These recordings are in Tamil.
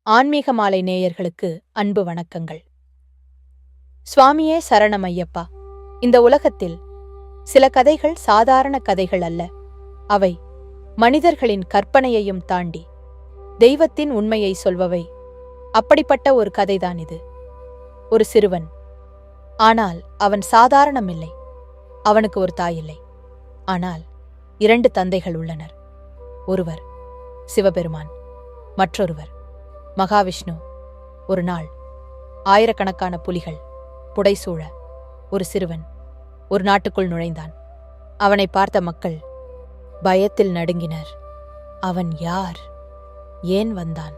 ஆன்மீக மாலை நேயர்களுக்கு அன்பு வணக்கங்கள். சுவாமியே சரணம் ஐயப்பா. இந்த உலகத்தில் சில கதைகள் சாதாரண கதைகள் அல்ல. அவை மனிதர்களின் கற்பனையையும் தாண்டி தெய்வத்தின் உண்மையை சொல்பவை. அப்படிப்பட்ட ஒரு கதைதான் இது. ஒரு சிறுவன். ஆனால் அவன் சாதாரணமில்லை. அவனுக்கு ஒரு தாயில்லை. ஆனால் 2 தந்தைகள் உள்ளனர். ஒருவர் சிவபெருமான், மற்றொருவர் மகாவிஷ்ணு. ஒரு நாள் ஆயிரக்கணக்கான புலிகள் புடைசூழ ஒரு சிறுவன் ஒரு நாட்டுக்குள் நுழைந்தான். அவனை பார்த்த மக்கள் பயத்தில் நடுங்கினர். அவன் யார்? ஏன் வந்தான்?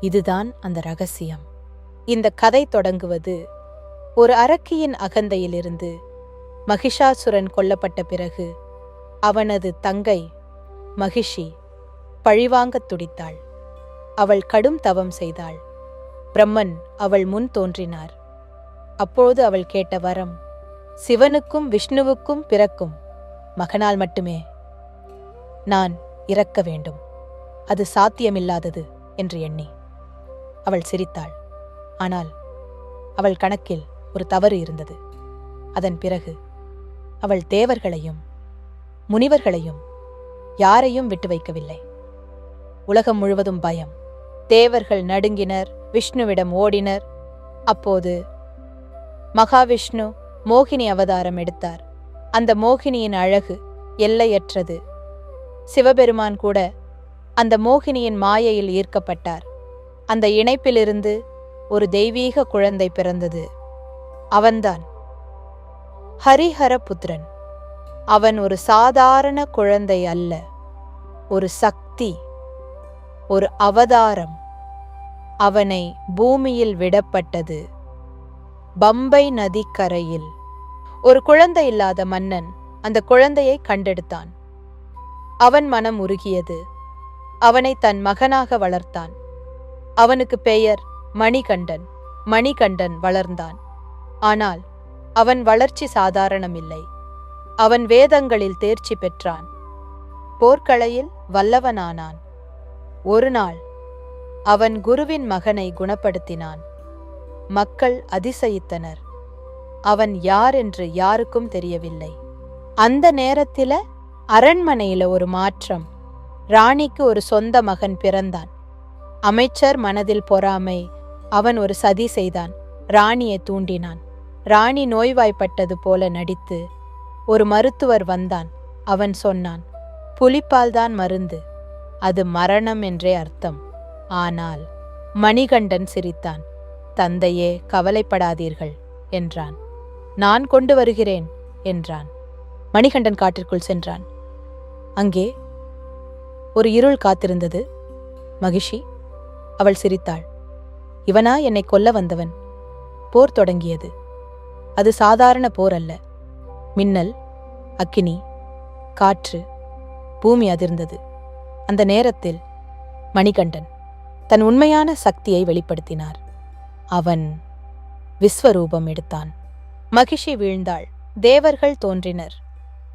இதுதான் அந்த ரகசியம். இந்த கதை தொடங்குவது ஒரு அரக்கியின் அகந்தையிலிருந்து. மகிஷாசுரன் கொல்லப்பட்ட பிறகு அவனது தங்கை மகிஷி பழிவாங்கத் துடித்தாள். அவள் கடும் தவம் செய்தாள். பிரம்மன் அவள் முன் தோன்றினார். அப்போது அவள் கேட்ட வரம் சிவனுக்கும் விஷ்ணுவுக்கும் பிறக்கும் மகனால் மட்டுமே. நான் இறக்க வேண்டும், அது சாத்தியமில்லாதது என்று எண்ணி அவள் சிரித்தாள். ஆனால் அவள் கணக்கில் ஒரு தவறு இருந்தது. அதன் பிறகு அவள் தேவர்களையும் முனிவர்களையும் யாரையும் விட்டு வைக்கவில்லை. உலகம் முழுவதும் பயம். தேவர்கள் நடுங்கினர், விஷ்ணுவிடம் ஓடினர். அப்போது மகாவிஷ்ணு மோகினி அவதாரம் எடுத்தார். அந்த மோகினியின் அழகு எல்லையற்றது. சிவபெருமான் கூட அந்த மோகினியின் மாயையில் ஈர்க்கப்பட்டார். அந்த இணைப்பிலிருந்து ஒரு தெய்வீக குழந்தை பிறந்தது. அவன்தான் ஹரிஹர புத்திரன். அவன் ஒரு சாதாரண குழந்தை அல்ல, ஒரு சக்தி, ஒரு அவதாரம். அவனை பூமியில் விடப்பட்டது. பம்பை நதிக்கரையில் ஒரு குழந்தை இல்லாத மன்னன் அந்த குழந்தையை கண்டெடுத்தான். அவன் மனம் உருகியது. அவனை தன் மகனாக வளர்த்தான். அவனுக்கு பெயர் மணிகண்டன். மணிகண்டன் வளர்ந்தான். ஆனால் அவன் வளர்ச்சி சாதாரணமில்லை. அவன் வேதங்களில் தேர்ச்சி பெற்றான். போர்க்கலையில் வல்லவனானான். ஒரு நாள் அவன் குருவின் மகனை குணப்படுத்தினான். மக்கள் அதிசயித்தனர். அவன் யார் என்று யாருக்கும் தெரியவில்லை. அந்த நேரத்தில அரண்மனையில ஒரு மாற்றம். ராணிக்கு ஒரு சொந்த மகன் பிறந்தான். அமைச்சர் மனதில் பொறாமை. அவன் ஒரு சதி செய்தான். ராணியை தூண்டினான். ராணி நோய்வாய்ப்பட்டது போல நடித்து ஒரு மருத்துவர் வந்தான். அவன் சொன்னான், புலிப்பால்தான் மருந்து, அது மரணம் என்றே அர்த்தம். ஆனால் மணிகண்டன் சிரித்தான். தந்தையே, கவலைப்படாதீர்கள் என்றான். நான் கொண்டு வருகிறேன் என்றான். மணிகண்டன் காட்டிற்குள் சென்றான். அங்கே ஒரு இருள் காத்திருந்தது. மகிஷி, அவள் சிரித்தாள். இவனா என்னை கொல்ல வந்தவன்? போர் தொடங்கியது. அது சாதாரண போர் அல்ல. மின்னல், அக்கினி, காற்று, பூமி அதிர்ந்தது. அந்த நேரத்தில் மணிகண்டன் தன் உண்மையான சக்தியை வெளிப்படுத்தினார். அவன் விஸ்வரூபம் எடுத்தான். மகிஷி வீழ்ந்தாள். தேவர்கள் தோன்றினர்.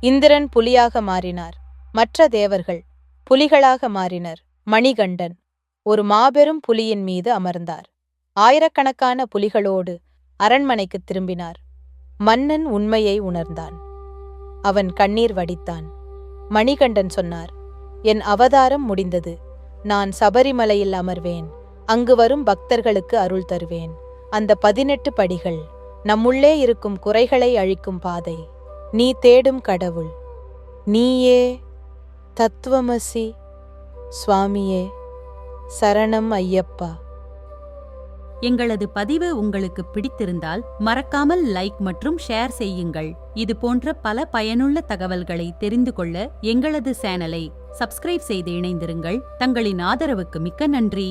இந்திரன் புலியாக மாறினார். மற்ற தேவர்கள் புலிகளாக மாறினர். மணிகண்டன் ஒரு மாபெரும் புலியின் மீது அமர்ந்தார். ஆயிரக்கணக்கான புலிகளோடு அரண்மனைக்கு திரும்பினார். மன்னன் உண்மையை உணர்ந்தான். அவன் கண்ணீர் வடித்தான். மணிகண்டன் சொன்னார், என் அவதாரம் முடிந்தது. நான் சபரிமலையில் அமர்வேன். அங்கு வரும் பக்தர்களுக்கு அருள் தருவேன். அந்த 18 படிகள் நம்முள்ளே இருக்கும் குறைகளை அழிக்கும் பாதை. நீ தேடும் கடவுள் நீயே. தத்துவமசி. சுவாமியே சரணம் ஐயப்பா. எங்களது பதிவு உங்களுக்கு பிடித்திருந்தால் மறக்காமல் லைக் மற்றும் ஷேர் செய்யுங்கள். இது போன்ற பல பயனுள்ள தகவல்களை தெரிந்து கொள்ள எங்களது சேனலை சப்ஸ்கிரைப் செய்து இணைந்திருங்கள். தங்களின் ஆதரவுக்கு மிக்க நன்றி.